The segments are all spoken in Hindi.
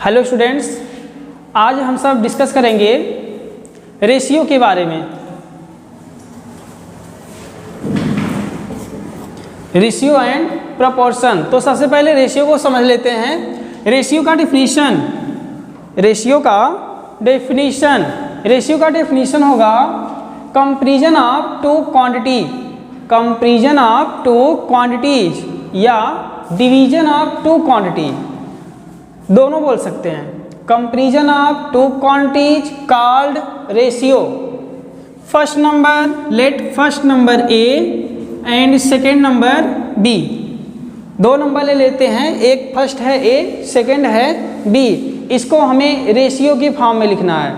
हेलो स्टूडेंट्स, आज हम सब डिस्कस करेंगे रेशियो के बारे में। Ratio and proportion. तो सबसे पहले रेशियो को समझ लेते हैं। रेशियो का डेफिनीशन, रेशियो का डेफिनीशन होगा comparison of two quantity, comparison of two quantities या डिवीजन ऑफ टू क्वांटिटी, दोनों बोल सकते हैं। Comparison of two quantities called ratio. First number, let first number A and second number B. दो नंबर ले लेते हैं, एक फर्स्ट है ए, सेकेंड है बी। इसको हमें रेशियो की फॉर्म में लिखना है।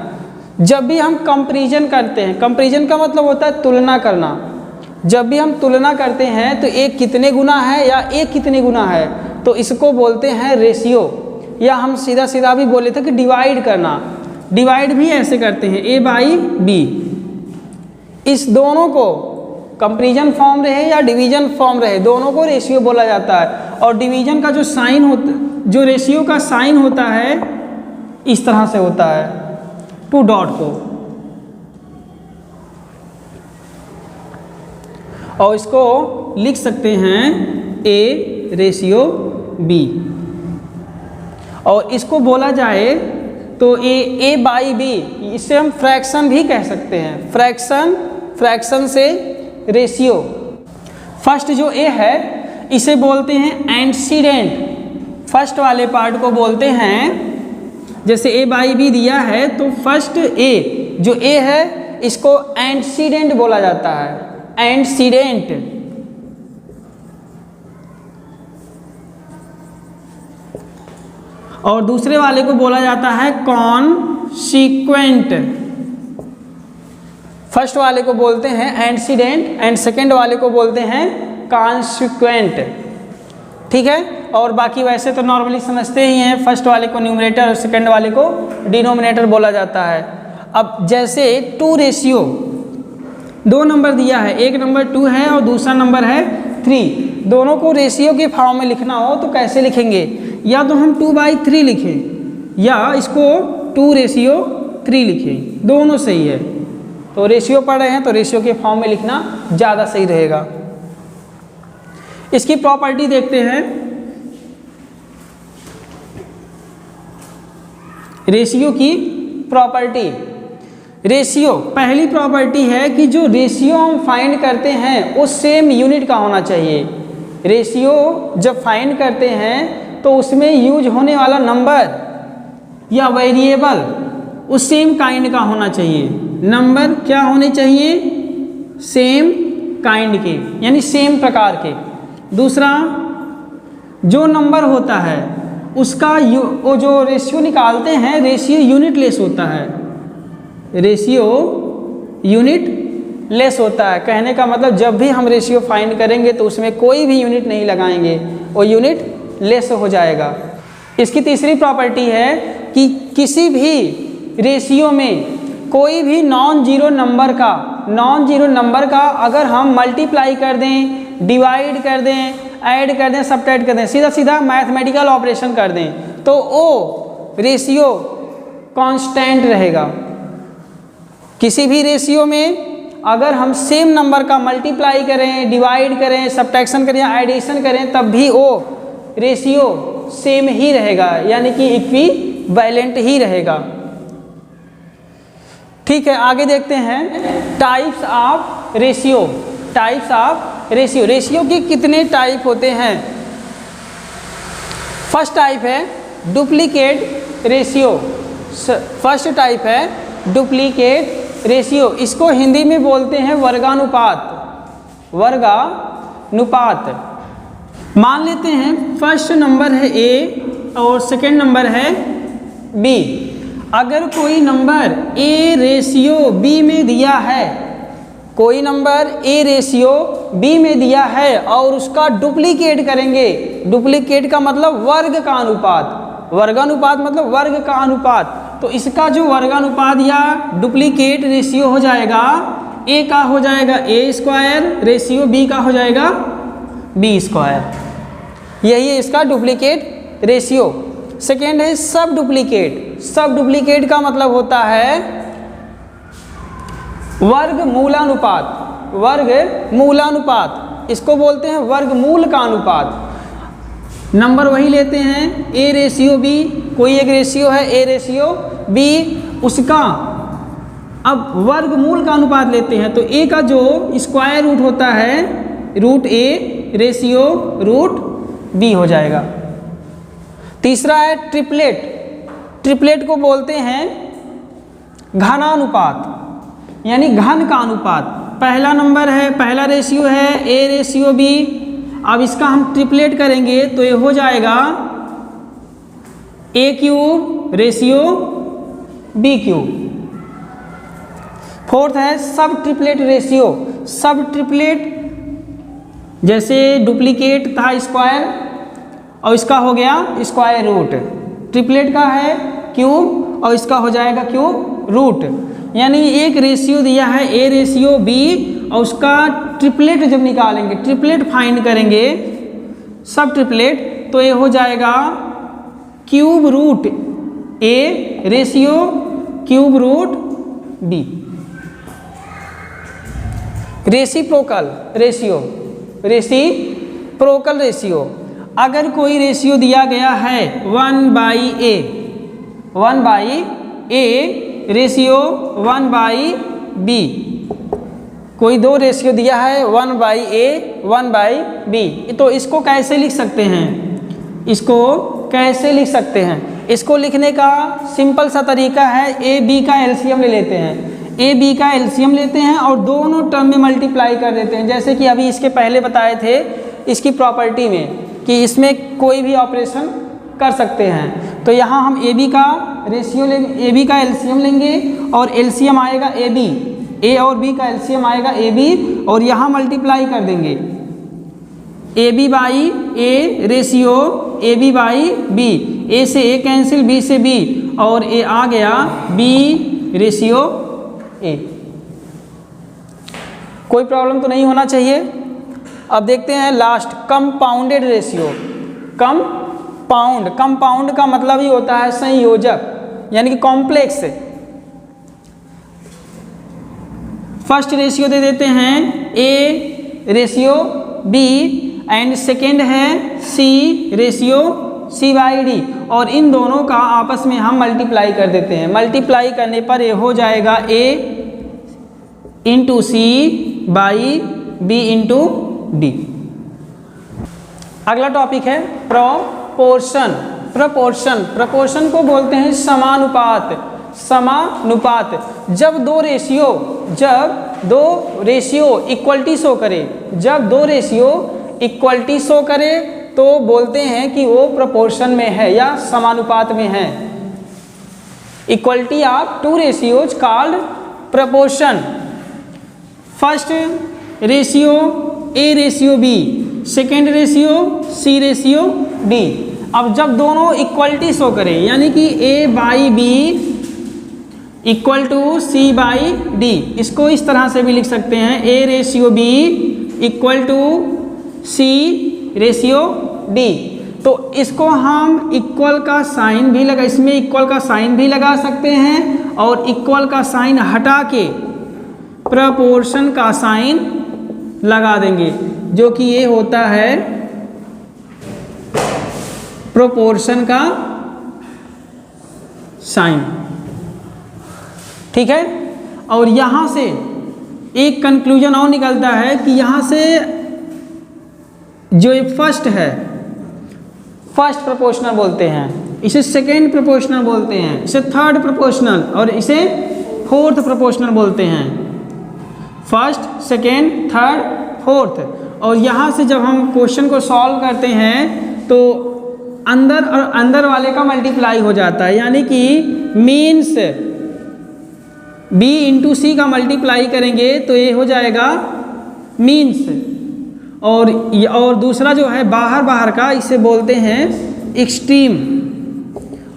जब भी हम कंपैरिजन करते हैं, कंपैरिजन का मतलब होता है तुलना करना। जब भी हम तुलना करते हैं तो एक कितने गुना है या एक कितने गुना है, तो इसको बोलते हैं रेशियो। या हम सीधा सीधा भी बोले थे कि डिवाइड करना, डिवाइड भी ऐसे करते हैं ए बाई बी। इस दोनों को कंपैरिजन फॉर्म रहे या डिवीजन फॉर्म रहे, दोनों को रेशियो बोला जाता है। और डिवीजन का जो साइन होता, जो रेशियो का साइन होता है इस तरह से होता है, टू डॉट को। और इसको लिख सकते हैं ए रेशियो बी। और इसको बोला जाए तो ए बाई बी, इसे हम फ्रैक्शन भी कह सकते हैं। फ्रैक्शन से रेशियो। फर्स्ट जो ए है इसे बोलते हैं एंटीसीडेंट। फर्स्ट वाले पार्ट को बोलते हैं, जैसे ए बाई बी दिया है तो फर्स्ट ए जो ए है इसको एंटीसीडेंट बोला जाता है, एंटीसीडेंट। और दूसरे वाले को बोला जाता है कॉन्सिक्वेंट। फर्स्ट वाले को बोलते हैं एंटीसीडेंट एंड सेकेंड वाले को बोलते हैं कॉन्सिक्वेंट। ठीक है। और बाकी वैसे तो नॉर्मली समझते ही हैं, फर्स्ट वाले को न्यूमरेटर और सेकेंड वाले को डिनोमिनेटर बोला जाता है। अब जैसे टू रेशियो, दो नंबर दिया है, एक नंबर 2 है और दूसरा नंबर है 3। दोनों को रेशियो के फॉर्म में लिखना हो तो कैसे लिखेंगे? या तो हम 2/3 लिखें या इसको 2:3 लिखें, दोनों सही है। तो रेशियो पढ़ रहे हैं तो रेशियो के फॉर्म में लिखना ज़्यादा सही रहेगा। इसकी प्रॉपर्टी देखते हैं। रेशियो की प्रॉपर्टी, रेशियो पहली प्रॉपर्टी है कि जो रेशियो हम फाइंड करते हैं वो सेम यूनिट का होना चाहिए। रेशियो जब फाइंड करते हैं तो उसमें यूज होने वाला नंबर या वेरिएबल उस सेम काइंड का होना चाहिए। नंबर क्या होने चाहिए? सेम काइंड के, यानी सेम प्रकार के। दूसरा, जो नंबर होता है उसका वो जो रेशियो निकालते हैं, रेशियो यूनिटलेस होता है। रेशियो यूनिट लेस होता है। कहने का मतलब जब भी हम रेशियो फाइंड करेंगे तो उसमें कोई भी यूनिट नहीं लगाएंगे, वो यूनिट लेस हो जाएगा। इसकी तीसरी प्रॉपर्टी है कि किसी भी रेशियो में कोई भी नॉन जीरो नंबर का अगर हम मल्टीप्लाई कर दें, डिवाइड कर दें, ऐड कर दें, सब्ट्रैक्ट कर दें, सीधा सीधा मैथमेटिकल ऑपरेशन कर दें, तो वो रेशियो कांस्टेंट रहेगा। किसी भी रेशियो में अगर हम सेम नंबर का मल्टीप्लाई करें, डिवाइड करें, सब्ट्रैक्शन करें या एडिशन करें, तब भी वो रेशियो सेम ही रहेगा, यानी कि इक्विवेलेंट ही रहेगा। ठीक है, आगे देखते हैं types of ratio. Types of ratio, ratio के कितने टाइप होते हैं? फर्स्ट टाइप है डुप्लीकेट रेशियो। फर्स्ट टाइप है डुप्लीकेट रेशियो। इसको हिंदी में बोलते हैं वर्गानुपात। वर्गानुपात। मान लेते हैं फर्स्ट नंबर है ए और सेकेंड नंबर है बी। अगर कोई नंबर ए रेशियो बी में दिया है, कोई नंबर ए रेशियो बी में दिया है और उसका डुप्लीकेट करेंगे, डुप्लीकेट का मतलब वर्ग का अनुपात, वर्गानुपात मतलब वर्ग का अनुपात, तो इसका जो वर्गानुपात या डुप्लीकेट रेशियो हो जाएगा, ए का हो जाएगा A², रेशियो बी का हो जाएगा B²। यही है इसका डुप्लीकेट रेशियो। सेकेंड है सब डुप्लीकेट। सब डुप्लीकेट का मतलब होता है वर्गमूलानुपात। वर्गमूलानुपात इसको बोलते हैं वर्गमूल का अनुपात। नंबर वही लेते हैं ए रेशियो बी, कोई एक रेशियो है ए रेशियो बी, उसका अब वर्गमूल का अनुपात लेते हैं तो ए का जो स्क्वायर रूट होता है root a ratio root b हो जाएगा। तीसरा है ट्रिपलेट। ट्रिपलेट को बोलते हैं घनानुपात यानी घन का अनुपात। पहला नंबर है, पहला रेशियो है ए रेशियो बी, अब इसका हम ट्रिपलेट करेंगे तो ये हो जाएगा a cube ratio b cube. Fourth है subtriplicate ratio. Subtriplicate जैसे डुप्लीकेट था स्क्वायर और इसका हो गया स्क्वायर रूट, ट्रिपलेट का है क्यूब और इसका हो जाएगा क्यूब रूट। यानी एक रेशियो दिया है ए रेशियो बी और उसका ट्रिपलेट जब निकालेंगे, ट्रिपलेट फाइंड करेंगे सब ट्रिपलेट, तो ये हो जाएगा cube root a ratio cube root b. Reciprocal ratio. Reciprocal ratio, अगर कोई रेशियो दिया गया है 1/a, 1/a रेशियो 1/b, कोई दो रेशियो दिया है 1/a 1/b, तो इसको कैसे लिख सकते हैं? इसको कैसे लिख सकते हैं? इसको लिखने का सिंपल सा तरीका है, ए बी का एलसीएम ले लेते हैं। ए बी का एलसीएम लेते हैं और दोनों टर्म में मल्टीप्लाई कर देते हैं। जैसे कि अभी इसके पहले बताए थे इसकी प्रॉपर्टी में कि इसमें कोई भी ऑपरेशन कर सकते हैं। तो यहाँ हम ए बी का रेशियो लेंगे, ए बी का एलसीएम लेंगे और एलसीएम आएगा ए बी, ए और बी का एलसीएम आएगा ए बी और यहाँ मल्टीप्लाई कर देंगे a b by a ratio a b by b, a से ए कैंसिल बी से बी और ए आ गया बी रेशियो ए। कोई प्रॉब्लम तो नहीं होना चाहिए। अब देखते हैं लास्ट कंपाउंडेड रेशियो। कंपाउंड का मतलब ही होता है संयोजक यानी कि कॉम्प्लेक्स। फर्स्ट रेशियो दे देते हैं a ratio b and second है c ratio c by d और इन दोनों का आपस में हम मल्टीप्लाई कर देते हैं। मल्टीप्लाई करने पर ये हो जाएगा a into c by b into d. अगला टॉपिक है प्रोपोर्शन। प्रोपोर्शन को बोलते हैं समानुपात। समानुपात जब दो रेशियो इक्वलिटी शो करे, जब दो रेशियो इक्वलिटी शो करे तो बोलते हैं कि वो प्रोपोर्शन में है या समानुपात में है। Equality of two ratios called proportion. First ratio a ratio b, second ratio c ratio d. अब जब दोनों इक्वलिटी शो करें यानी कि a by b equal to c by d, इसको इस तरह से भी लिख सकते हैं a ratio b equal to c ratio d. तो इसको हम इक्वल का साइन भी लगा, इसमें इक्वल का साइन भी लगा सकते हैं और इक्वल का साइन हटा के प्रोपोर्शन का साइन लगा देंगे जो कि ये होता है प्रोपोर्शन का साइन। ठीक है, और यहाँ से एक कंक्लूजन और निकलता है कि यहाँ से जो ये फर्स्ट है, फर्स्ट प्रोपोर्शनल बोलते हैं, इसे सेकेंड प्रोपोर्शनल बोलते हैं, इसे थर्ड प्रोपोर्शनल और इसे फोर्थ प्रोपोर्शनल बोलते हैं। First, second, third, fourth. और यहाँ से जब हम क्वेश्चन को सॉल्व करते हैं तो अंदर और अंदर वाले का मल्टीप्लाई हो जाता है, यानी कि मीन्स b इंटू सी का मल्टीप्लाई करेंगे तो ये हो जाएगा मीन्स, और दूसरा जो है बाहर का, इसे बोलते हैं एक्सट्रीम,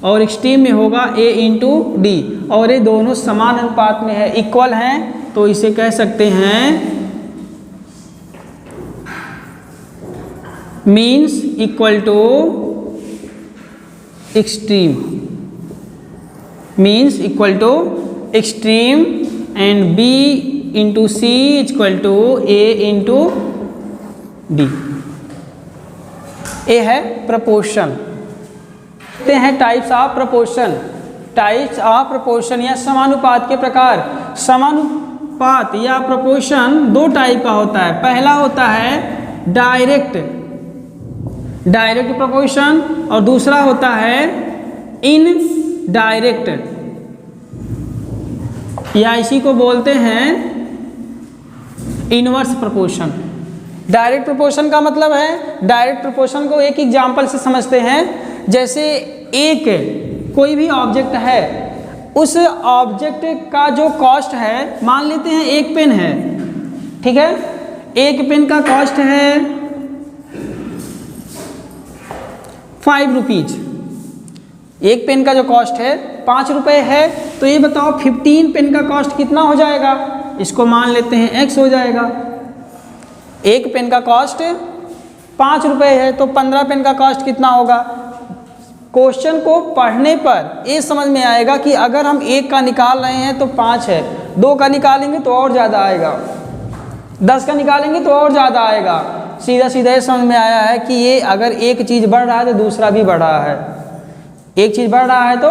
और एक्सट्रीम में होगा a इंटू डी, और ये दोनों समान अनुपात में है, इक्वल हैं, तो इसे कह सकते हैं means equal to extreme means equal to extreme and B into C is equal to A into D। ए है प्रपोर्शन। देखते हैं types of proportion. Types of proportion या समानुपात के प्रकार। समानुपात या प्रपोर्शन दो टाइप का होता है। पहला होता है डायरेक्ट प्रपोर्शन और दूसरा होता है इनडायरेक्ट, या इसी को बोलते हैं इनवर्स प्रपोर्शन। डायरेक्ट प्रपोर्शन का मतलब है, डायरेक्ट प्रपोर्शन को एक एग्जांपल से समझते हैं। जैसे एक कोई भी ऑब्जेक्ट है, उस ऑब्जेक्ट का जो कॉस्ट है, मान लेते हैं एक पेन है, ठीक है, एक पेन का कॉस्ट है 5 रुपीज। एक पेन का जो कॉस्ट है 5 रुपये है, तो ये बताओ 15 पेन का कॉस्ट कितना हो जाएगा। इसको मान लेते हैं x हो जाएगा। एक पेन का कॉस्ट 5 रुपये है, तो 15 पेन का कॉस्ट कितना होगा। क्वेश्चन को पढ़ने पर ये समझ में आएगा कि अगर हम एक का निकाल रहे हैं तो 5 है, 2 का निकालेंगे तो और ज़्यादा आएगा, 10 का निकालेंगे तो और ज़्यादा आएगा। सीधा सीधा ये समझ में आया है कि ये अगर एक चीज़ बढ़ रहा है तो दूसरा भी बढ़ रहा है, एक चीज़ बढ़ रहा है तो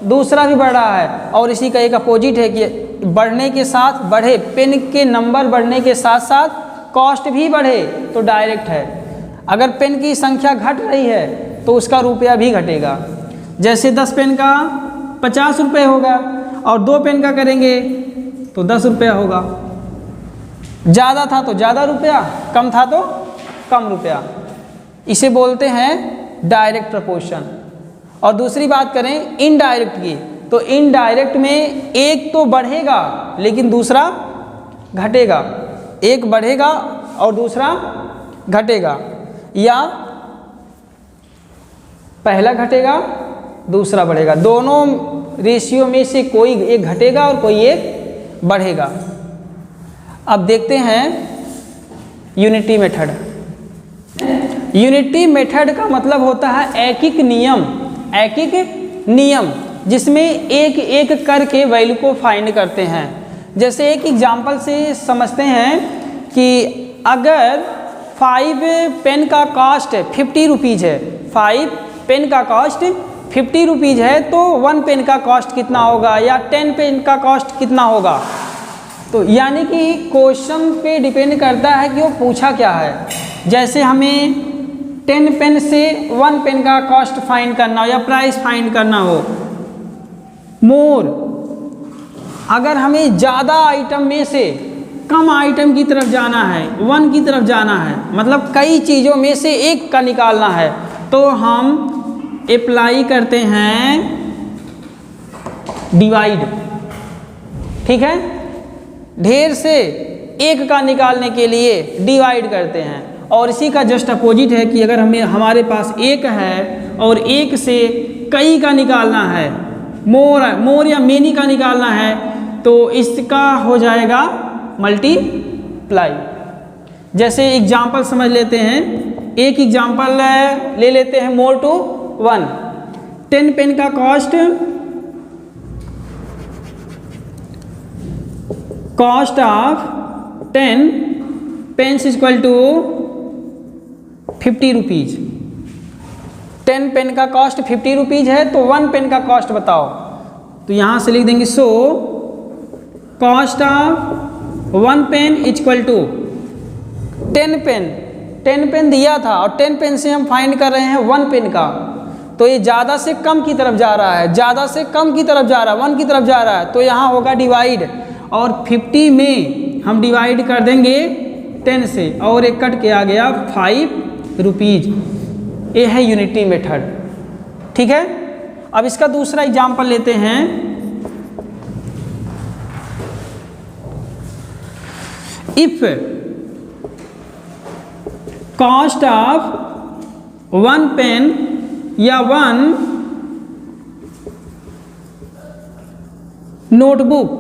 दूसरा भी बढ़ रहा है। और इसी का एक अपोजिट है कि बढ़ने के साथ बढ़े, पेन के नंबर बढ़ने के साथ साथ कॉस्ट भी बढ़े तो डायरेक्ट है। अगर पेन की संख्या घट रही है तो उसका रुपया भी घटेगा। जैसे 10 पेन का 50 रुपये होगा और 2 पेन का करेंगे तो 10 रुपया होगा। ज़्यादा था तो ज़्यादा रुपया, कम था तो कम रुपया। इसे बोलते हैं डायरेक्ट प्रपोर्शन। और दूसरी बात करें इनडायरेक्ट की, तो इनडायरेक्ट में एक तो बढ़ेगा लेकिन दूसरा घटेगा, एक बढ़ेगा और दूसरा घटेगा, या पहला घटेगा दूसरा बढ़ेगा। दोनों रेशियो में से कोई एक घटेगा और कोई एक बढ़ेगा। अब देखते हैं यूनिटी मेथड। यूनिटी मेथड का मतलब होता है एकिक नियम, एकिक नियम जिसमें एक एक करके वैल्यू को फाइंड करते हैं। जैसे एक एग्जांपल से समझते हैं कि अगर 5 पेन का कॉस्ट 50 रुपीज़ है, 5 पेन का कॉस्ट 50 रुपीज़ है, तो 1 पेन का कॉस्ट कितना होगा या 10 पेन का कॉस्ट कितना होगा। तो यानी कि क्वेश्चन पे डिपेंड करता है कि वो पूछा क्या है। जैसे हमें 10 पेन से 1 पेन का कॉस्ट फाइंड करना हो या प्राइस फाइंड करना हो। मोर, अगर हमें ज़्यादा आइटम में से कम आइटम की तरफ जाना है, 1 की तरफ जाना है, मतलब कई चीज़ों में से एक का निकालना है, तो हम अप्लाई करते हैं डिवाइड। ठीक है, ढेर से एक का निकालने के लिए डिवाइड करते हैं। और इसी का जस्ट अपोजिट है कि अगर हमारे पास एक है और एक से कई का निकालना है, मोर या मेनी का निकालना है, तो इसका हो जाएगा मल्टीप्लाई। जैसे एग्जाम्पल समझ लेते हैं, एक एग्जाम्पल ले लेते हैं मोर टू 1। 10 पेन का cost of 10 pens equal to 50 rupees. 10 pen का कॉस्ट 50 रुपीज़ है, तो 1 पेन का कॉस्ट बताओ। तो यहाँ से लिख देंगे so cost of 1 pen equal to 10 pen. 10 pen दिया था और 10 पेन से हम फाइंड कर रहे हैं 1 पेन का, तो ये ज़्यादा से कम की तरफ जा रहा है, ज़्यादा से कम की तरफ जा रहा है, 1 की तरफ जा रहा है, तो यहाँ होगा डिवाइड। और 50 में हम डिवाइड कर देंगे 10 से, और एक कट के आ गया 5 रुपीज़। ये है यूनिटी मेथड। ठीक है, अब इसका दूसरा एग्जाम्पल लेते हैं। इफ कॉस्ट ऑफ 1 पेन या 1 नोटबुक,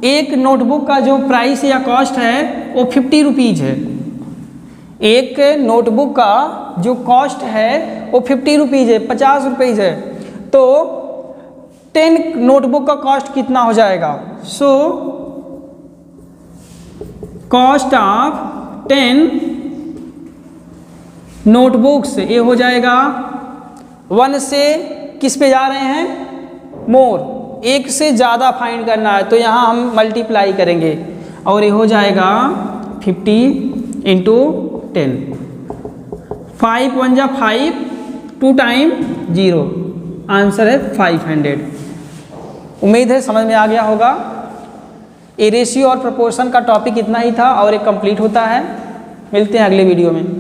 एक नोटबुक का जो प्राइस या कॉस्ट है वो 50 रुपीज़ है। एक नोटबुक का जो कॉस्ट है वो 50 रुपीज़ है, 50 रुपीज़ है। तो 10 नोटबुक का कॉस्ट कितना हो जाएगा? सो कॉस्ट ऑफ 10 नोटबुक्स ये हो जाएगा 1 से किस पे जा रहे हैं? मोर, एक से ज़्यादा फाइंड करना है तो यहाँ हम मल्टीप्लाई करेंगे और ये हो जाएगा 50 इंटू 10, 5 1 जा 5, 2 टाइम 0, आंसर है 500। उम्मीद है समझ में आ गया होगा। ये रेशियो और प्रोपोर्शन का टॉपिक इतना ही था और एक कंप्लीट होता है। मिलते हैं अगले वीडियो में।